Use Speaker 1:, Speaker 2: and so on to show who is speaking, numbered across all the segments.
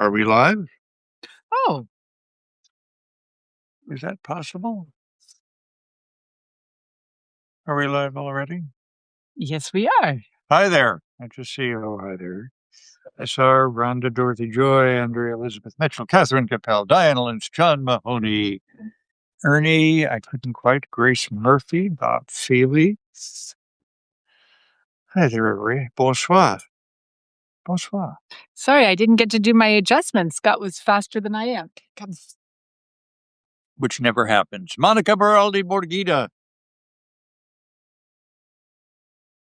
Speaker 1: Are we live?
Speaker 2: Oh,
Speaker 1: Is that possible? Are we live already?
Speaker 2: yes, we are.
Speaker 1: Hi there. I just see you. Oh, hi there. SR, Rhonda, Dorothy Joy, Andrea, Elizabeth Mitchell, Catherine Capel, Diana Lynch, John Mahoney, Ernie, I couldn't quite, Grace Murphy, Bob Feely. Hi there, Ray. Bonsoir. Bonsoir.
Speaker 2: Sorry, I didn't get to do my adjustments. Scott was faster than I am. Come.
Speaker 1: Which never happens. Monica Beraldi Borgida.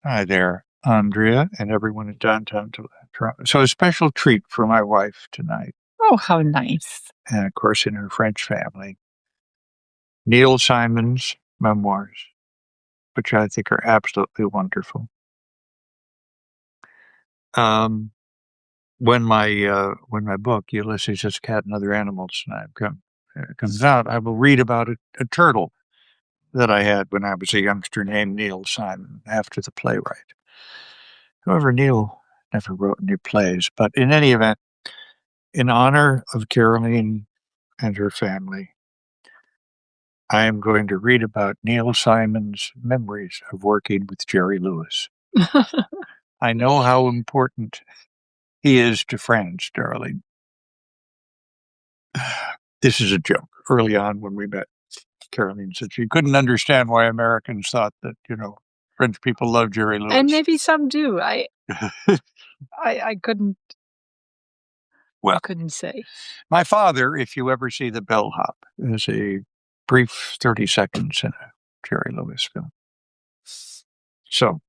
Speaker 1: Hi there, Andrea, and everyone in downtown Toronto. So a special treat for my wife tonight.
Speaker 2: Oh, how nice.
Speaker 1: And of course, in her French family, Neil Simon's memoirs, which I think are absolutely wonderful. When my book Ulysses as Cat and Other Animals comes out, I will read about a turtle that I had when I was a youngster named Neil Simon after the playwright. However, Neil never wrote any plays, but in any event, in honor of Caroline and her family, I am going to read about Neil Simon's memories of working with Jerry Lewis. I know how important he is to France, darling. This is a joke. Early on when we met, Caroline said she couldn't understand why Americans thought that, French people love Jerry Lewis.
Speaker 2: And maybe some do. I couldn't.
Speaker 1: Well,
Speaker 2: couldn't say.
Speaker 1: My father, if you ever see The Bellhop, is a brief 30 seconds in a Jerry Lewis film. So,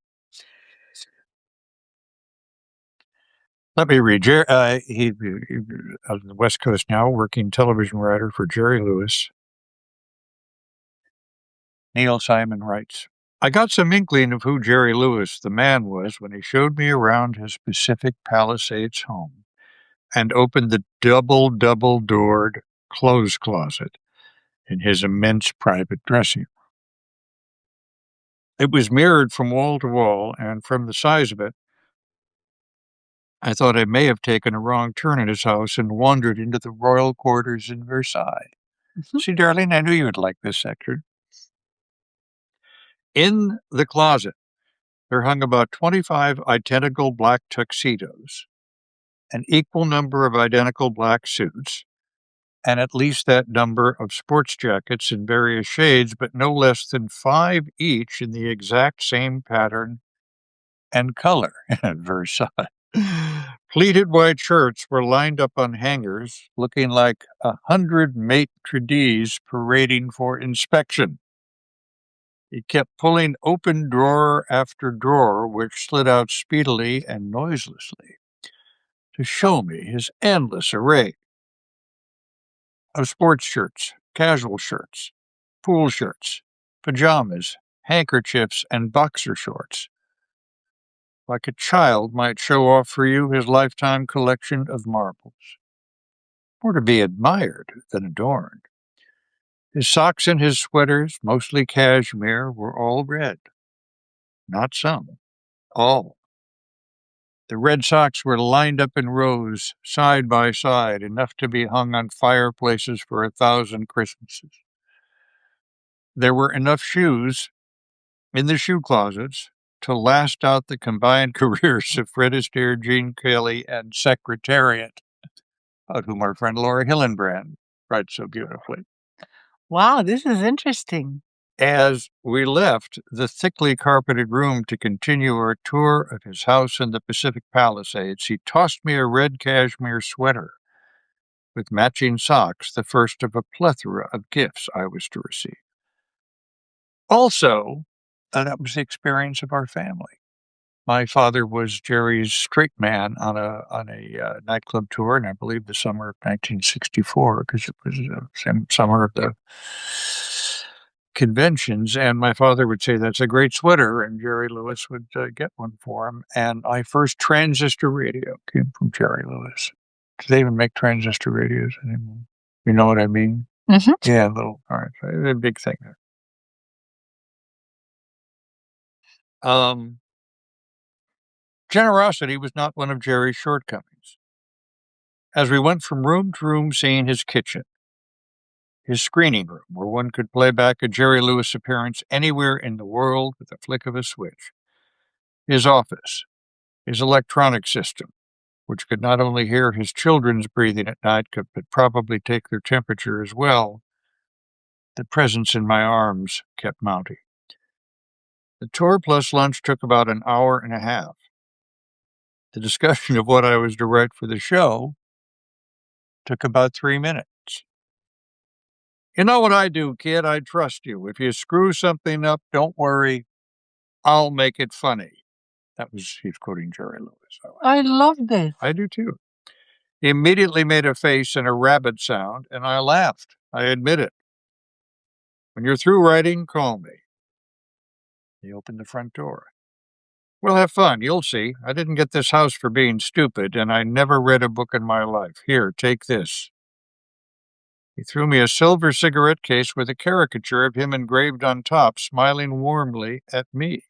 Speaker 1: let me read. He's on the West Coast now, working television writer for Jerry Lewis. Neil Simon writes, I got some inkling of who Jerry Lewis, the man, was when he showed me around his Pacific Palisades home and opened the double-doored clothes closet in his immense private dressing room. It was mirrored from wall to wall, and from the size of it, I thought I may have taken a wrong turn in his house and wandered into the royal quarters in Versailles. See, darling, I knew you would like this section. In the closet, there hung about 25 identical black tuxedos, an equal number of identical black suits, and at least that number of sports jackets in various shades, but no less than 5 each in the exact same pattern and color at Versailles. Pleated white shirts were lined up on hangers, looking like 100 maitre d's parading for inspection. He kept pulling open drawer after drawer, which slid out speedily and noiselessly, to show me his endless array of sports shirts, casual shirts, pool shirts, pajamas, handkerchiefs, and boxer shorts. Like a child might show off for you his lifetime collection of marbles. More to be admired than adorned. His socks and his sweaters, mostly cashmere, were all red. Not some, all. The red socks were lined up in rows, side by side, enough to be hung on fireplaces for 1,000 Christmases. There were enough shoes in the shoe closets to last out the combined careers of Fred Astaire, Gene Kelly, and Secretariat, about whom our friend Laura Hillenbrand writes so beautifully.
Speaker 2: Wow, this is interesting.
Speaker 1: As we left the thickly carpeted room to continue our tour of his house in the Pacific Palisades, he tossed me a red cashmere sweater with matching socks, the first of a plethora of gifts I was to receive. Also, that was the experience of our family. My father was Jerry's straight man on a nightclub tour, and I believe the summer of 1964, because it was the same summer of the conventions. And my father would say, "That's a great sweater," and Jerry Lewis would get one for him. And my first transistor radio came from Jerry Lewis. Do they even make transistor radios anymore? You know what I mean?
Speaker 2: Mm-hmm.
Speaker 1: Yeah, all right, a big thing there. Generosity was not one of Jerry's shortcomings. as we went from room to room seeing his kitchen, his screening room, where one could play back a Jerry Lewis appearance anywhere in the world with a flick of a switch, his office, his electronic system, which could not only hear his children's breathing at night, but probably take their temperature as well. The presence in my arms kept mounting. The tour plus lunch took about an hour and a half. The discussion of what I was to write for the show took about 3 minutes. You know what I do, kid? I trust you. If you screw something up, don't worry. I'll make it funny. He's quoting Jerry Lewis.
Speaker 2: I love this.
Speaker 1: I do too. He immediately made a face and a rabbit sound, and I laughed. I admit it. When you're through writing, call me. He opened the front door. We'll have fun, you'll see. I didn't get this house for being stupid, and I never read a book in my life. Here, take this. He threw me a silver cigarette case with a caricature of him engraved on top, smiling warmly at me.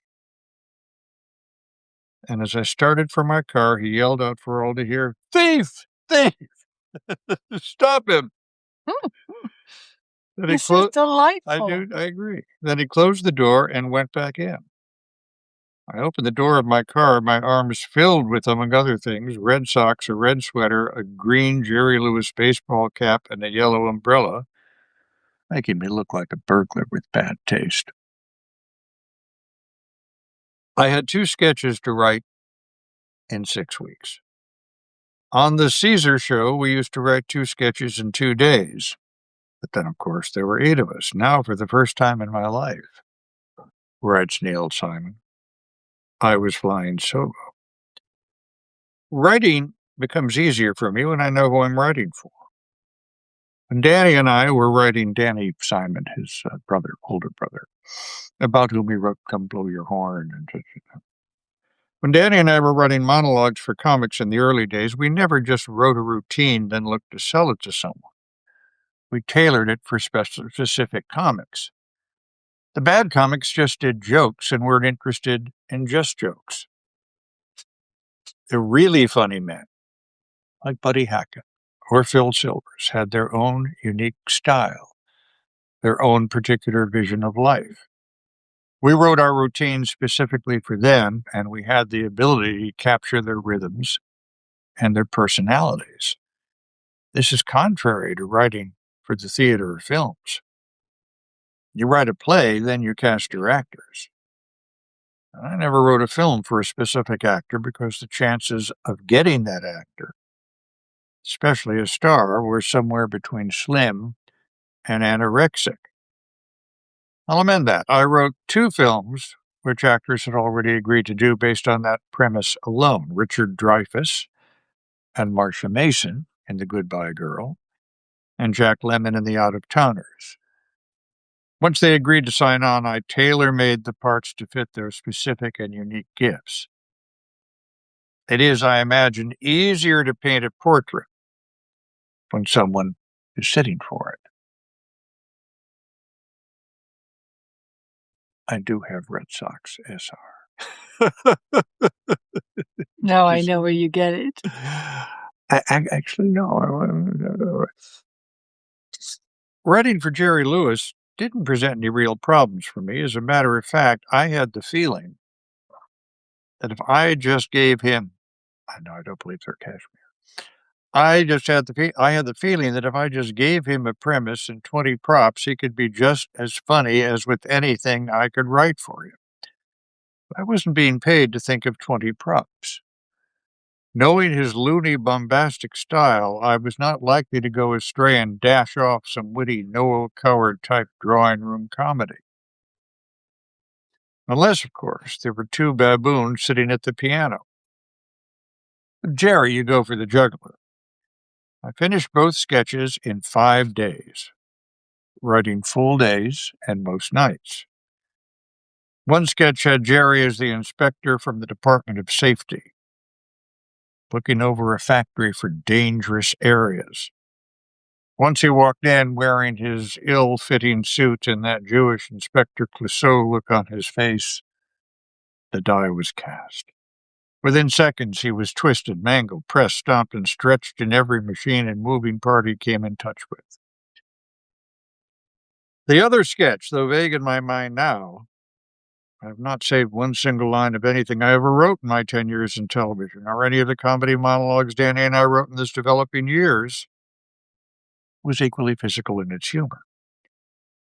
Speaker 1: And as I started for my car, he yelled out for all to hear, "Thief! Thief! Stop him!" Then
Speaker 2: This is delightful.
Speaker 1: I agree. Then he closed the door and went back in. I opened the door of my car, my arms filled with, among other things, red socks, a red sweater, a green Jerry Lewis baseball cap, and a yellow umbrella, making me look like a burglar with bad taste. I had 2 sketches to write in 6 weeks. On the Caesar show, we used to write 2 sketches in 2 days. But then, of course, there were 8 of us. Now, for the first time in my life, writes Neil Simon, I was flying solo. Writing becomes easier for me when I know who I'm writing for. When Danny and I were writing, Danny Simon, his older brother, about whom he wrote Come Blow Your Horn. When Danny and I were writing monologues for comics in the early days, we never just wrote a routine, then looked to sell it to someone. We tailored it for specific comics. The bad comics just did jokes and weren't interested in just jokes. The really funny men, like Buddy Hackett or Phil Silvers, had their own unique style, their own particular vision of life. We wrote our routines specifically for them, and we had the ability to capture their rhythms and their personalities. This is contrary to writing for the theater or films. You write a play, then you cast your actors. I never wrote a film for a specific actor because the chances of getting that actor, especially a star, were somewhere between slim and anorexic. I'll amend that. I wrote 2 films which actors had already agreed to do based on that premise alone. Richard Dreyfuss and Marcia Mason in The Goodbye Girl, and Jack Lemmon in The Out-of-Towners. Once they agreed to sign on, I tailor-made the parts to fit their specific and unique gifts. It is, I imagine, easier to paint a portrait when someone is sitting for it. I do have Red Sox, SR.
Speaker 2: Now I know where you get it.
Speaker 1: I actually know. Writing for Jerry Lewis didn't present any real problems for me. As a matter of fact, I had the feeling that if I just gave him, I know I don't believe they're cashmere. I had the feeling that if I just gave him a premise and 20 props, he could be just as funny as with anything I could write for him. I wasn't being paid to think of 20 props. Knowing his loony, bombastic style, I was not likely to go astray and dash off some witty Noel Coward-type drawing room comedy. Unless, of course, there were 2 baboons sitting at the piano. Jerry, you go for the juggler. I finished both sketches in 5 days, writing full days and most nights. One sketch had Jerry as the inspector from the Department of Safety, looking over a factory for dangerous areas. Once he walked in wearing his ill-fitting suit and that Jewish Inspector Clouseau look on his face, the die was cast. Within seconds, he was twisted, mangled, pressed, stomped, and stretched in every machine and moving part he came in touch with. The other sketch, though vague in my mind now, I have not saved one single line of anything I ever wrote in my 10 years in television, or any of the comedy monologues Danny and I wrote in this developing years, was equally physical in its humor.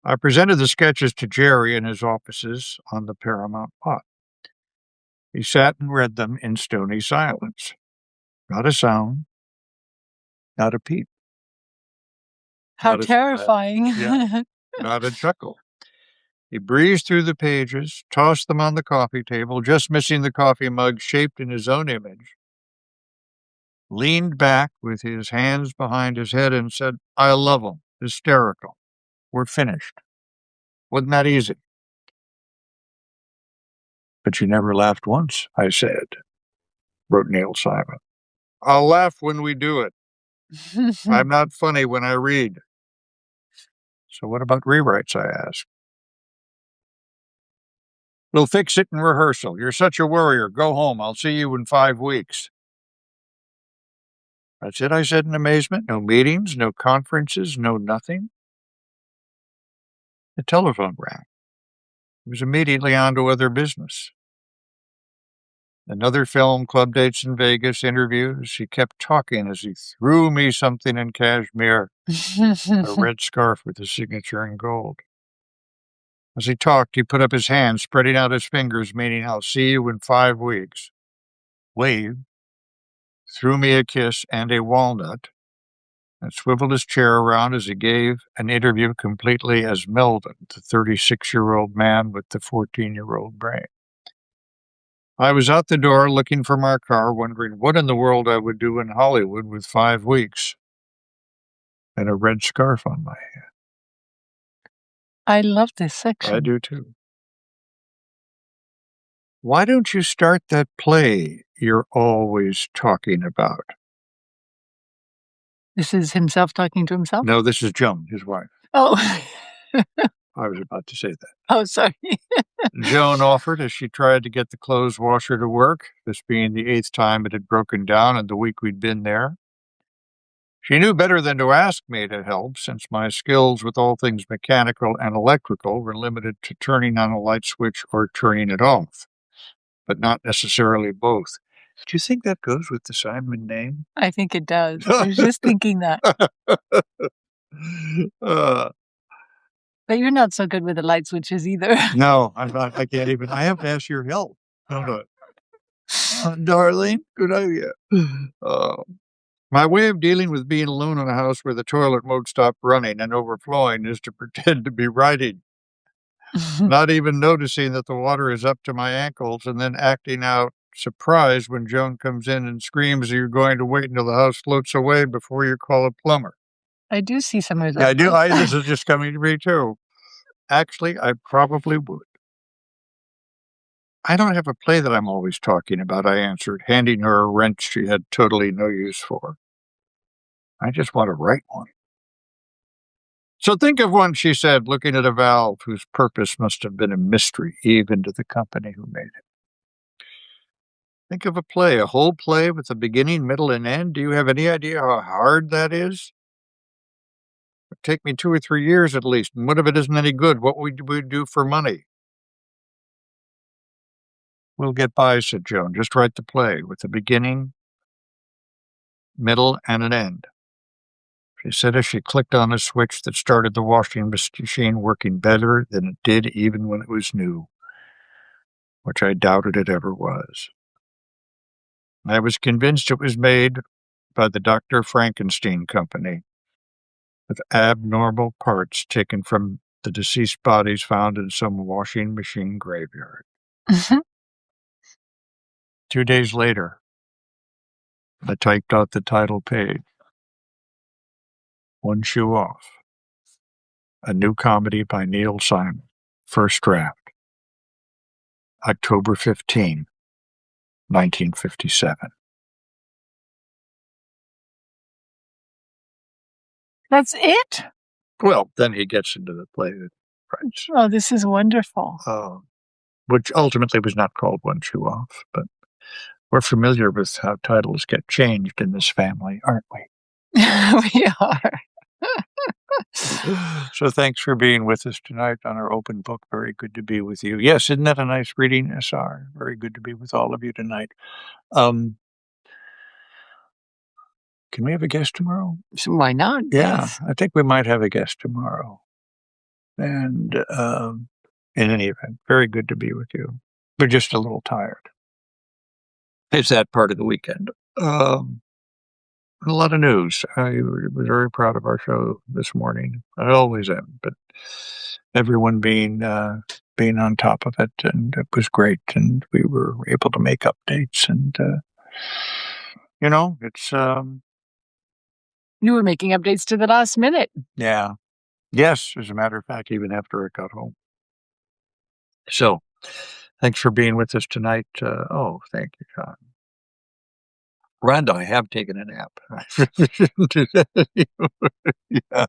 Speaker 1: I presented the sketches to Jerry in his offices on the Paramount lot. He sat and read them in stony silence. Not a sound, not a peep.
Speaker 2: How
Speaker 1: Not a-
Speaker 2: terrifying.
Speaker 1: yeah. Not a chuckle. He breezed through the pages, tossed them on the coffee table, just missing the coffee mug shaped in his own image, leaned back with his hands behind his head and said, "I love 'em. Hysterical. We're finished." Wasn't that easy? "But you never laughed once," I said, wrote Neil Simon. "I'll laugh when we do it. I'm not funny when I read." "So what about rewrites?" I asked. "We'll fix it in rehearsal. You're such a worrier. Go home. I'll see you in 5 weeks. "That's it," I said in amazement. "No meetings, no conferences, no nothing." The telephone rang. He was immediately on to other business. Another film, club dates in Vegas, interviews. He kept talking as he threw me something in cashmere, a red scarf with his signature in gold. As he talked, he put up his hand, spreading out his fingers, meaning, "I'll see you in 5 weeks." Waved, threw me a kiss and a walnut, and swiveled his chair around as he gave an interview completely as Melvin, the 36-year-old man with the 14-year-old brain. I was out the door looking for my car, wondering what in the world I would do in Hollywood with 5 weeks and a red scarf on my head.
Speaker 2: I love this section.
Speaker 1: I do too. "Why don't you start that play you're always talking about?"
Speaker 2: This is himself talking to himself?
Speaker 1: No, this is Joan, his wife.
Speaker 2: Oh.
Speaker 1: I was about to say that.
Speaker 2: Oh, sorry.
Speaker 1: Joan offered as she tried to get the clothes washer to work, this being the 8th time it had broken down in the week we'd been there. She knew better than to ask me to help, since my skills with all things mechanical and electrical were limited to turning on a light switch or turning it off, but not necessarily both. Do you think that goes with the Simon name?
Speaker 2: I think it does. I was just thinking that.
Speaker 1: Uh,
Speaker 2: But you're not so good with the light switches either.
Speaker 1: No, I'm not. I can't even. I have to ask your help. Don't I? Darling, good idea. My way of dealing with being alone in a house where the toilet won't stop running and overflowing is to pretend to be writing, not even noticing that the water is up to my ankles, and then acting out surprised when Joan comes in and screams you're going to wait until the house floats away before you call a plumber.
Speaker 2: I do see some of
Speaker 1: Yeah, I do.
Speaker 2: that.
Speaker 1: This is just coming to me too. Actually, I probably would. "I don't have a play that I'm always talking about," I answered, handing her a wrench she had totally no use for. "I just want to write one." "So think of one," she said, looking at a valve whose purpose must have been a mystery even to the company who made it. "Think of a whole play with a beginning, middle, and end. Do you have any idea how hard that is? It would take me 2 or 3 years at least, and what if it isn't any good? What would we do for money?" "We'll get by," said Joan. "Just write the play with a beginning, middle, and an end." She said as she clicked on a switch that started the washing machine working better than it did even when it was new, which I doubted it ever was. I was convinced it was made by the Dr. Frankenstein Company, with abnormal parts taken from the deceased bodies found in some washing machine graveyard. 2 days later, I typed out the title page. One Shoe Off. A new comedy by Neil Simon. First draft. October 15, 1957.
Speaker 2: That's it?
Speaker 1: Well, then he gets into the play that writes,
Speaker 2: Oh, this is wonderful.
Speaker 1: which ultimately was not called One Shoe Off, but We're familiar with how titles get changed in this family, aren't we?
Speaker 2: We are.
Speaker 1: So thanks for being with us tonight on our open book. Very good to be with you. Yes, isn't that a nice reading, SR? Very good to be with all of you tonight. Can we have a guest tomorrow?
Speaker 2: So why not?
Speaker 1: Yeah,
Speaker 2: Yes.
Speaker 1: I think we might have a guest tomorrow. And in any event, very good to be with you. We're just a little tired. It's that part of the weekend. A lot of news. I was very proud of our show this morning. I always am, but everyone being on top of it, and it was great. And we were able to make updates, and it's
Speaker 2: You were making updates to the last minute.
Speaker 1: yeah, yes. As a matter of fact, even after I got home. So, thanks for being with us tonight. Thank you, John. Rhonda, I have taken a nap. Yeah.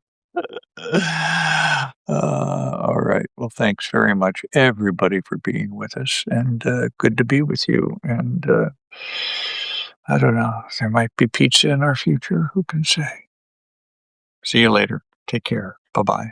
Speaker 1: All right. Well, thanks very much, everybody, for being with us, and good to be with you. And I don't know, there might be pizza in our future. Who can say? See you later. Take care. Bye-bye.